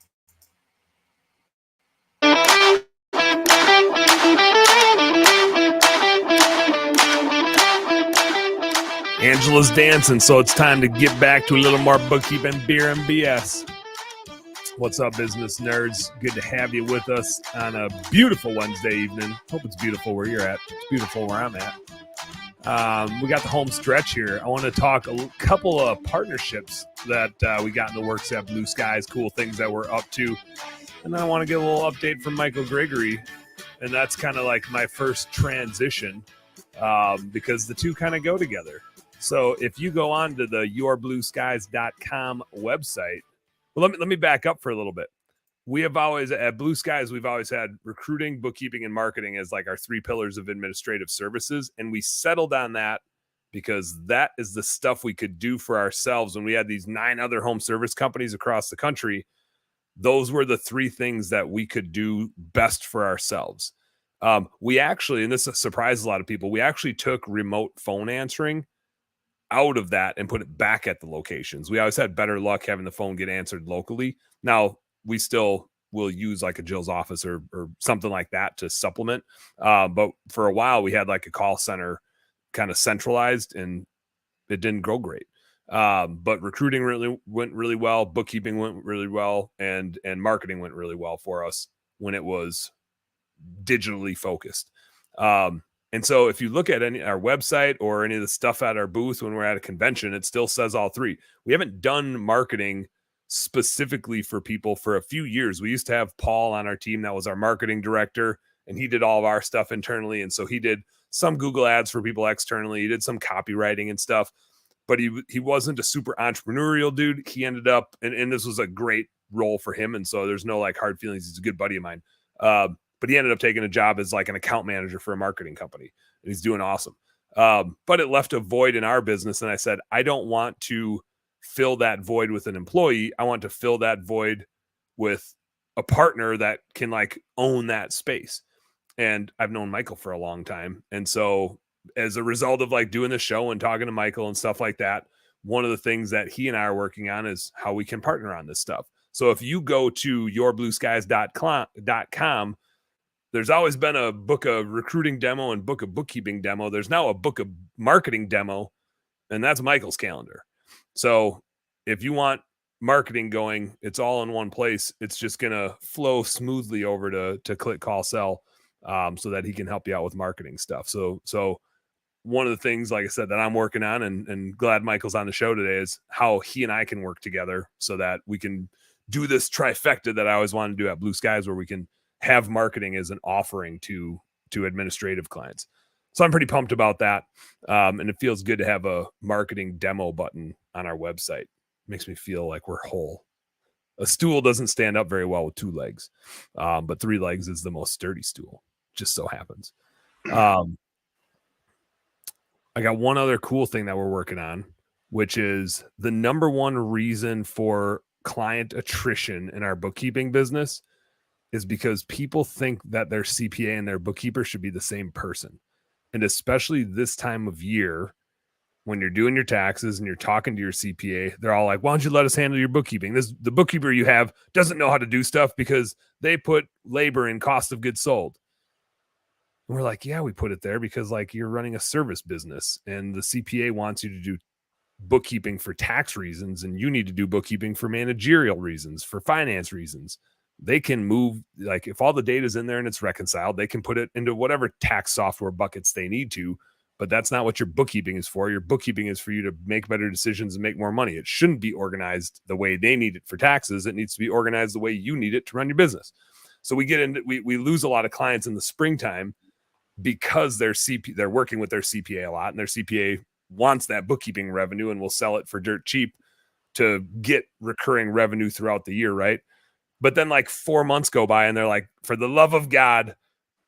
Angela's dancing, so it's time to get back to a little more bookkeeping, beer, and BS. What's up, business nerds? Good to have you with us on a beautiful Wednesday evening. Hope it's beautiful where you're at. It's beautiful where I'm at. We got the home stretch here. I want to talk a couple of partnerships that we got in the works at Blue Skies, cool things that we're up to. And then I want to get a little update from Michael Gregory. And that's kind of like my first transition because the two kind of go together. So if you go on to the yourblueskies.com website, well, let me back up for a little bit. We have always, at Blue Skies, we've always had recruiting, bookkeeping, and marketing as like our three pillars of administrative services. And we settled on that because that is the stuff we could do for ourselves. When we had these 9 other home service companies across the country, those were the 3 things that we could do best for ourselves. We actually, and this surprised a lot of people, we actually took remote phone answering out of that and put it back at the locations. We always had better luck having the phone get answered locally. Now, we still will use like a Jill's office or something like that to supplement. But for a while, we had like a call center kind of centralized and it didn't go great. But recruiting really went really well. Bookkeeping went really well. And marketing went really well for us when it was digitally focused. And so if you look at our website or any of the stuff at our booth when we're at a convention, it still says all 3. We haven't done marketing specifically for people for a few years. We used to have Paul on our team that was our marketing director, and he did all of our stuff internally. And so he did some Google ads for people externally. He did some copywriting and stuff, but he wasn't a super entrepreneurial dude. He ended up, and this was a great role for him. And so there's no like hard feelings. He's a good buddy of mine. But he ended up taking a job as like an account manager for a marketing company, and he's doing awesome. But it left a void in our business. And I said, I don't want to fill that void with an employee. I want to fill that void with a partner that can like own that space. And I've known Michael for a long time. And so as a result of like doing the show and talking to Michael and stuff like that, one of the things that he and I are working on is how we can partner on this stuff. So if you go to yourblueskies.com, there's always been a book of recruiting demo and book of bookkeeping demo. There's now a book of marketing demo, and that's Michael's calendar. So if you want marketing going, it's all in one place. It's just going to flow smoothly over to Click, Call, Sell, so that he can help you out with marketing stuff. So one of the things, like I said, that I'm working on and glad Michael's on the show today is how he and I can work together so that we can do this trifecta that I always wanted to do at Blue Skies, where we can have marketing as an offering to administrative clients. So I'm pretty pumped about that. And it feels good to have a marketing demo button on our website. Makes me feel like we're whole. A stool doesn't stand up very well with 2 legs, but 3 legs is the most sturdy stool. Just so happens. I I got one other cool thing that we're working on, which is the number one reason for client attrition in our bookkeeping business is because people think that their CPA and their bookkeeper should be the same person. And especially this time of year, when you're doing your taxes and you're talking to your CPA, they're all like, why don't you let us handle your bookkeeping? The bookkeeper you have doesn't know how to do stuff because they put labor in cost of goods sold. And we're like, yeah, we put it there because like you're running a service business and the CPA wants you to do bookkeeping for tax reasons and you need to do bookkeeping for managerial reasons, for finance reasons. They can move, like if all the data is in there and it's reconciled, they can put it into whatever tax software buckets they need to, but that's not what your bookkeeping is for. Your bookkeeping is for you to make better decisions and make more money. It shouldn't be organized the way they need it for taxes. It needs to be organized the way you need it to run your business. So we lose a lot of clients in the springtime because they're working with their CPA a lot and their CPA wants that bookkeeping revenue and will sell it for dirt cheap to get recurring revenue throughout the year, right? But then like 4 months go by and they're like, for the love of God,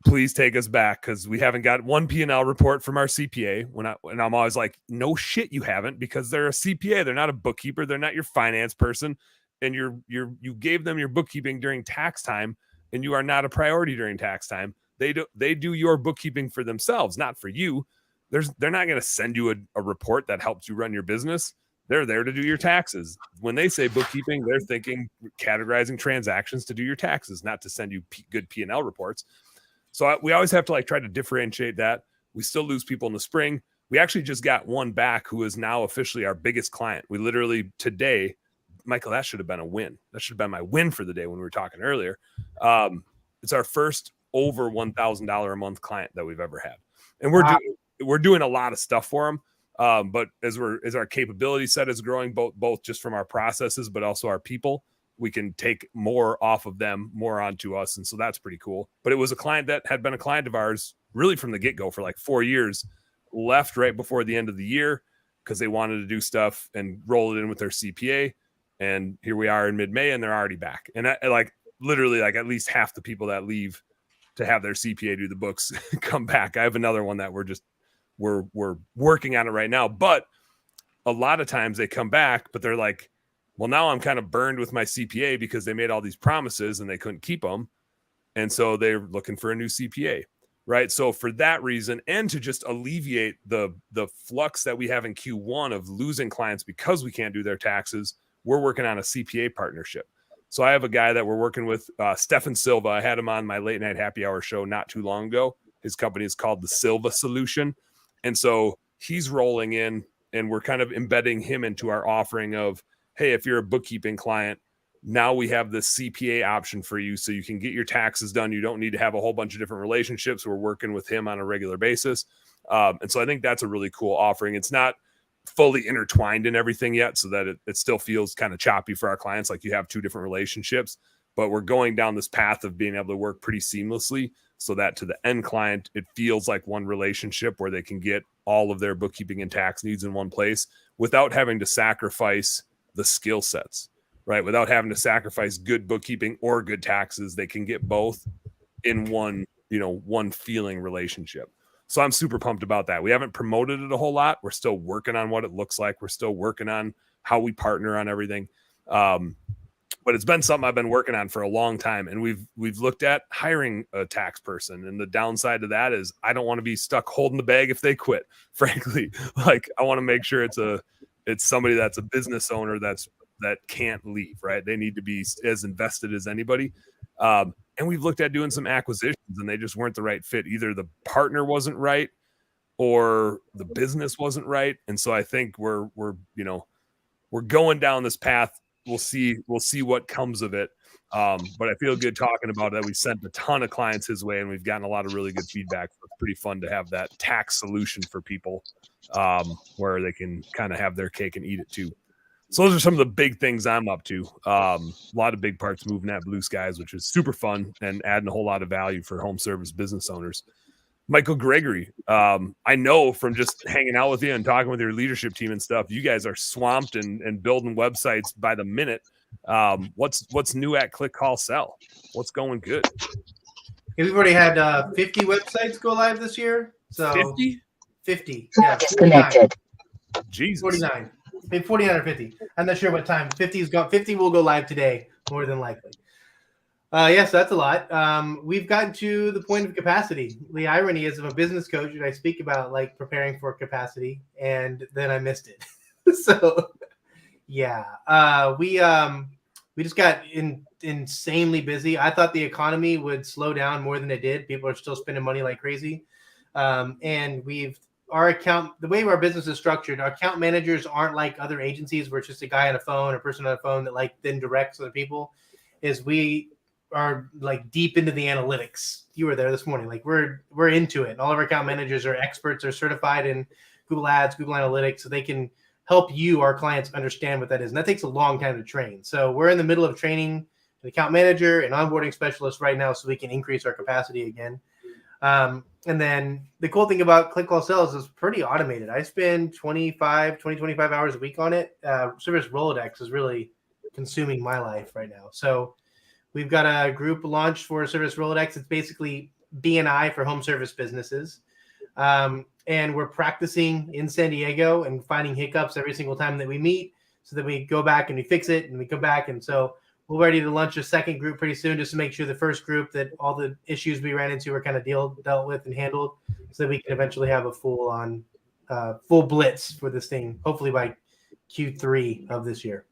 please take us back because we haven't got one P&L report from our CPA. And I'm always like, no shit, you haven't, because they're a CPA. They're not a bookkeeper. They're not your finance person. And you gave them your bookkeeping during tax time and you are not a priority during tax time. They do your bookkeeping for themselves, not for you. They're not going to send you a report that helps you run your business. They're there to do your taxes. When they say bookkeeping, they're thinking categorizing transactions to do your taxes, not to send you good P&L reports. So we always have to like try to differentiate that. We still lose people in the spring. We actually just got one back who is now officially our biggest client. We literally today, Michael, that should have been a win. That should have been my win for the day when we were talking earlier. It's our first over $1,000 a month client that we've ever had. And we're doing a lot of stuff for them. But as our capability set is growing, both just from our processes, but also our people, we can take more off of them, more onto us. And so that's pretty cool. But it was a client that had been a client of ours really from the get-go for like 4 years, left right before the end of the year because they wanted to do stuff and roll it in with their CPA. And here we are in mid-May and they're already back. And literally at least half the people that leave to have their CPA do the books come back. I have another one that we're working on it right now, but a lot of times they come back, but they're like, well, now I'm kind of burned with my CPA because they made all these promises and they couldn't keep them. And so they're looking for a new CPA, right? So for that reason, and to just alleviate the flux that we have in Q1 of losing clients because we can't do their taxes, we're working on a CPA partnership. So I have a guy that we're working with, Stefan Silva. I had him on my late night happy hour show not too long ago. His company is called the Silva Solution. And so he's rolling in and we're kind of embedding him into our offering of, hey, if you're a bookkeeping client, now we have this CPA option for you so you can get your taxes done. You don't need to have a whole bunch of different relationships. We're working with him on a regular basis. And so I think that's a really cool offering. It's not fully intertwined in everything yet so that it still feels kind of choppy for our clients. Like you have two different relationships, but we're going down this path of being able to work pretty seamlessly so that to the end client, it feels like one relationship where they can get all of their bookkeeping and tax needs in one place without having to sacrifice the skill sets, right? Without having to sacrifice good bookkeeping or good taxes, they can get both in one feeling relationship. So I'm super pumped about that. We haven't promoted it a whole lot. We're still working on what it looks like. We're still working on how we partner on everything. But it's been something I've been working on for a long time. And we've looked at hiring a tax person. And the downside to that is I don't want to be stuck holding the bag if they quit, frankly. Like I want to make sure it's somebody that's a business owner that can't leave, right? They need to be as invested as anybody. And we've looked at doing some acquisitions and they just weren't the right fit. Either the partner wasn't right or the business wasn't right. And so I think we're going down this path. We'll see what comes of it. But I feel good talking about that. We sent a ton of clients his way and we've gotten a lot of really good feedback. So it's pretty fun to have that tax solution for people where they can kind of have their cake and eat it too. So those are some of the big things I'm up to. A lot of big parts moving at Blue Skies, which is super fun and adding a whole lot of value for home service business owners. Michael Gregory, I know from just hanging out with you and talking with your leadership team and stuff, you guys are swamped and building websites by the minute. What's new at Click Call Sell? What's going good? We've already had 50 websites go live this year. So 50? 50. Yeah, disconnected. Jesus. 49. Maybe 49 or 50. I'm not sure what time. 50 is gone. 50 will go live today, more than likely. Yes, that's a lot. We've gotten to the point of capacity. The irony is, I'm a business coach, and I speak about like preparing for capacity, and then I missed it. So, yeah, we just got insanely busy. I thought the economy would slow down more than it did. People are still spending money like crazy, and the way our business is structured, our account managers aren't like other agencies where it's just a guy on a phone or person on a phone that like then directs other people. We are like deep into the analytics. You were there this morning. Like we're into it. All of our account managers are experts, are certified in Google Ads, Google Analytics, so they can help you, our clients, understand what that is. And that takes a long time to train. So we're in the middle of training an account manager and onboarding specialist right now so we can increase our capacity again. And then the cool thing about Click Call Sales is pretty automated. I spend 25 hours a week on it. Service Rolodex is really consuming my life right now. So we've got a group launched for Service Rolodex. It's basically B&I for home service businesses. And we're practicing in San Diego and finding hiccups every single time that we meet so that we go back and we fix it and we come back. And so we're ready to launch a second group pretty soon just to make sure the first group that all the issues we ran into are kind of dealt with and handled so that we can eventually have a full blitz for this thing, hopefully by Q3 of this year.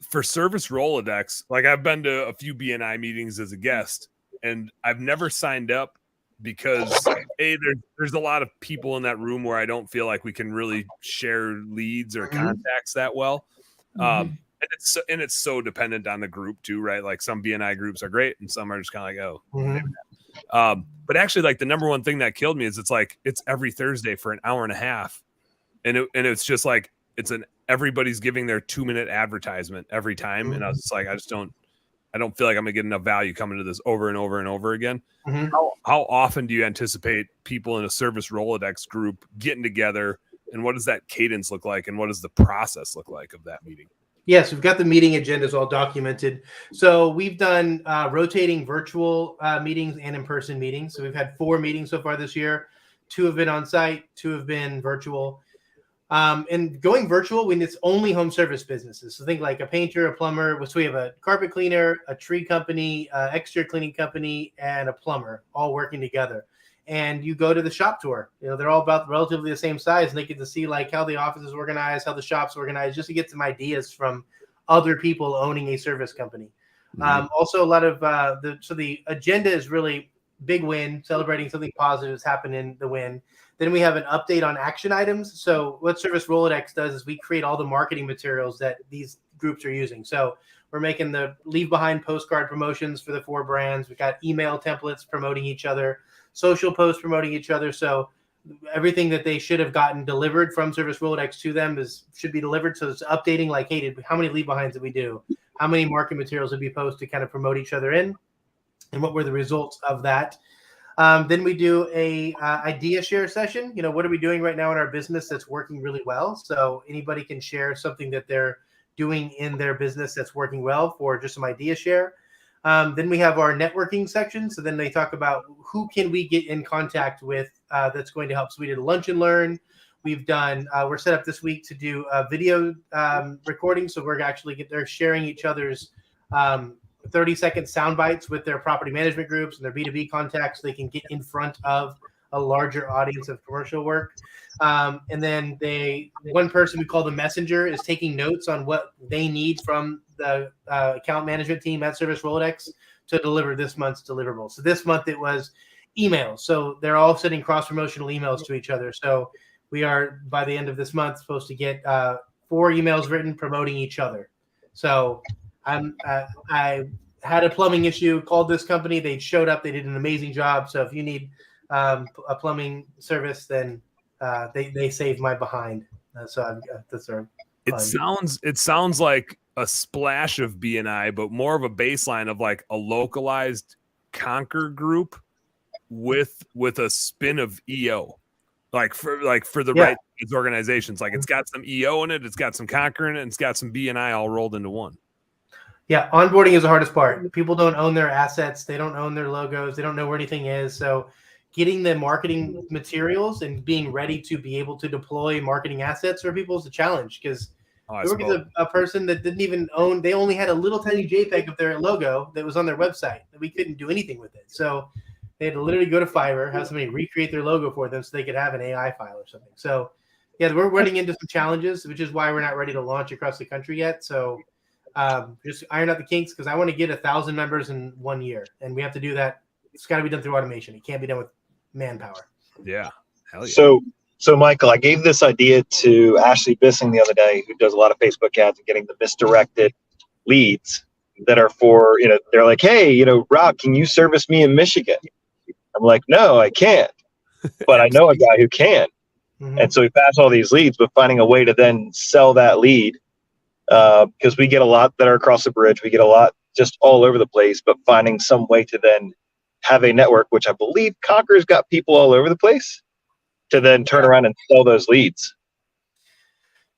For Service Rolodex, like I've been to a few BNI meetings as a guest, and I've never signed up because there's a lot of people in that room where I don't feel like we can really share leads or contacts that well. And it's so dependent on the group too, right? Like some BNI groups are great and some are just kind of like, maybe not. But actually, like the number one thing that killed me is it's every Thursday for an hour and a half, and it's just like everybody's giving their 2-minute advertisement every time, and I was just like, I don't feel like I'm gonna get enough value coming to this over and over and over again. How often do you anticipate people in a Service Rolodex group getting together, and what does that cadence look like, and what does the process look like of that meeting? Yes, we've got the meeting agendas all documented. So we've done rotating virtual meetings and in-person meetings. So we've had 4 meetings so far this year. 2 have been on site, 2 have been virtual. And going virtual when it's only home service businesses. So think like a painter, a plumber. So we have a carpet cleaner, a tree company, exterior cleaning company, and a plumber all working together. And you go to the shop tour. They're all about relatively the same size, and they get to see like how the office is organized, how the shop's organized, just to get some ideas from other people owning a service company. Also, a lot of the agenda is really big win, celebrating something positive has happened in the win. Then we have an update on action items. So what Service Rolodex does is we create all the marketing materials that these groups are using. So we're making the leave behind postcard promotions for the 4 brands. We've got email templates promoting each other, social posts promoting each other. So everything that they should have gotten delivered from Service Rolodex to them should be delivered. So it's updating like, hey, how many leave behinds did we do? How many marketing materials did we post to kind of promote each other in? And what were the results of that? Then we do a idea share session. What are we doing right now in our business that's working really well? So anybody can share something that they're doing in their business that's working well for just some idea share. Then we have our networking section. So then they talk about who can we get in contact with that's going to help. So we did a lunch and learn. We're set up this week to do a video recording. So they're sharing each other's 30-second sound bites with their property management groups and their B2B contacts so they can get in front of a larger audience of commercial work. And then one person we call the messenger is taking notes on what they need from the account management team at Service Rolodex to deliver this month's deliverables. So this month it was emails. So they're all sending cross-promotional emails to each other. So we are, by the end of this month, supposed to get 4 emails written promoting each other. So I had a plumbing issue, called this company. They showed up. They did an amazing job. So if you need a plumbing service, then they saved my behind. That's our. It sounds like a splash of BNI, but more of a baseline of like a localized Conquer group with a spin of EO, like for the right organizations. Like it's got some EO in it, it's got some Conquer in it, and it's got some BNI all rolled into one. Yeah, onboarding is the hardest part. People don't own their assets. They don't own their logos. They don't know where anything is. So getting the marketing materials and being ready to be able to deploy marketing assets for people is a challenge because we work with a person that didn't even own, they only had a little tiny JPEG of their logo that was on their website that we couldn't do anything with it. So they had to literally go to Fiverr, have somebody recreate their logo for them so they could have an AI file or something. So yeah, we're running into some challenges, which is why we're not ready to launch across the country yet. So just iron out the kinks because I want to get 1,000 members in 1 year. And we have to do that. It's got to be done through automation. It can't be done with manpower. Yeah. Hell yeah. So Michael, I gave this idea to Ashley Bissing the other day, who does a lot of Facebook ads and getting the misdirected leads that are for, they're like, hey, Rob, can you service me in Michigan? I'm like, no, I can't, but I know a guy who can. Mm-hmm. And so we pass all these leads, but finding a way to then sell that lead, because we get a lot that are across the bridge. We get a lot just all over the place, but finding some way to then have a network, which I believe Conqueror's got people all over the place, to then turn around and sell those leads.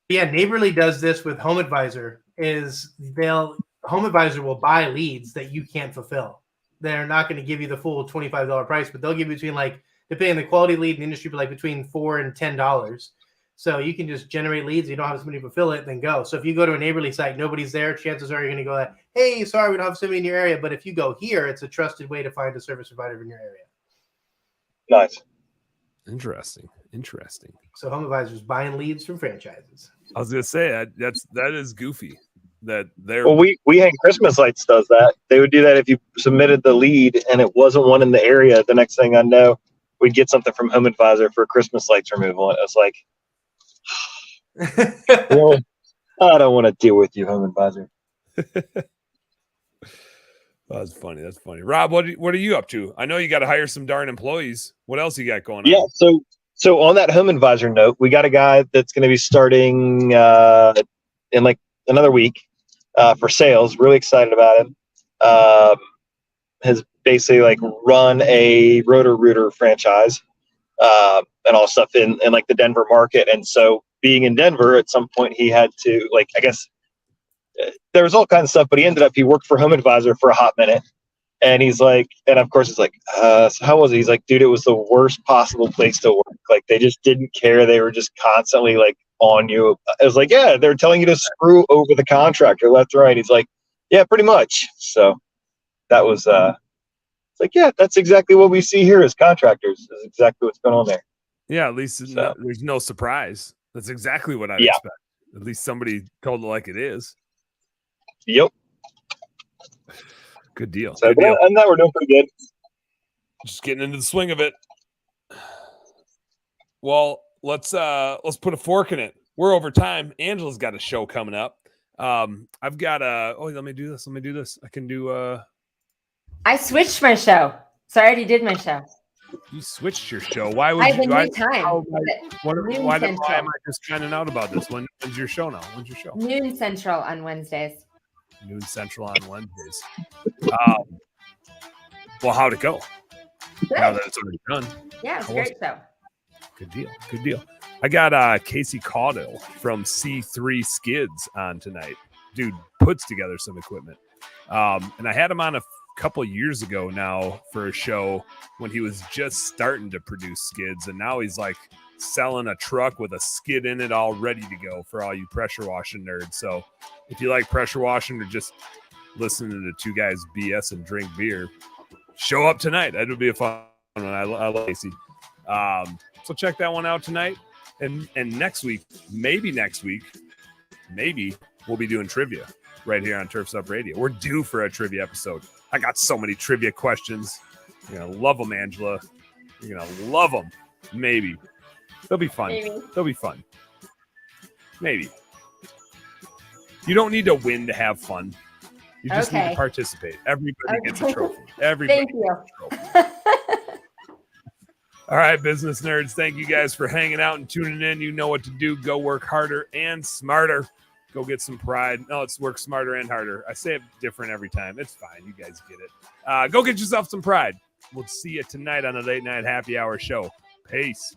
Yeah, Neighborly does this with Home Advisor. Home Advisor will buy leads that you can't fulfill. They're not going to give you the full $25 price, but they'll give you between depending on the quality lead in the industry, but between $4 and $10. So you can just generate leads. You don't have somebody fulfill it, then go. So if you go to a Neighborly site, nobody's there. Chances are you're going to go hey, sorry, we don't have somebody in your area. But if you go here, it's a trusted way to find a service provider in your area. Nice. Interesting. So Home Advisor's buying leads from franchises. I was gonna say that is goofy. That they're Well, we Hang Christmas Lights does that. They would do that if you submitted the lead and it wasn't one in the area. The next thing I know, we'd get something from Home Advisor for Christmas lights removal. And it was like, really? I don't want to deal with you, Home Advisor. That's funny. Rob, what are you up to? I know you got to hire some darn employees. What else you got going on? Yeah. So on that Home Advisor note, we got a guy that's going to be starting in another week for sales. Really excited about him. Has basically run a Roto-Rooter franchise and all stuff in the Denver market. And so being in Denver, at some point he had to I guess there was all kinds of stuff, but he worked for Home Advisor for a hot minute. And he's like, and of course it's so how was it? He's like, dude, it was the worst possible place to work. They just didn't care. They were just constantly on you. It was yeah, they're telling you to screw over the contractor left and right. He's like, yeah, pretty much. So that was it's yeah, that's exactly what we see here as contractors. Is exactly what's going on there. Yeah, at least there's no surprise. That's exactly what I'd expect. At least somebody told it like it is. Yep. Good deal. So Good deal. And now we're doing pretty good. Just getting into the swing of it. Well, let's put a fork in it. We're over time. Angela's got a show coming up. I've got let me do this. I can do I switched my show. So I already did my show. You switched your show. Why would I you? have a new time. Why am I just finding out about this? When's your show now? When's your show? Noon Central on Wednesdays. Noon Central on Wednesdays. Well, how'd it go? Good. Now that it's already done. Yeah, it's a great show. Good deal. I got Casey Caudill from C3 Skids on tonight. Dude puts together some equipment. And I had him on a couple years ago now for a show when he was just starting to produce skids, and now he's selling a truck with a skid in it all ready to go for all you pressure washing nerds. So if you like pressure washing or just listening to the two guys BS and drink beer, show up tonight. That'll be a fun one. I love Casey. So check that one out tonight. And next week, maybe we'll be doing trivia right here on Turfs Up Radio. We're due for a trivia episode. I got so many trivia questions. You're going to love them, Angela. You're going to love them. Maybe. They'll be fun. They'll be fun. Maybe. You don't need to win to have fun. You just need to participate. Everybody gets a trophy. Everybody Thank you. gets a trophy. All right, business nerds. Thank you guys for hanging out and tuning in. You know what to do. Go work harder and smarter. Go get some pride. No, it's work smarter and harder. I say it different every time. It's fine. You guys get it. Go get yourself some pride. We'll see you tonight on the Late Night Happy Hour show. Peace.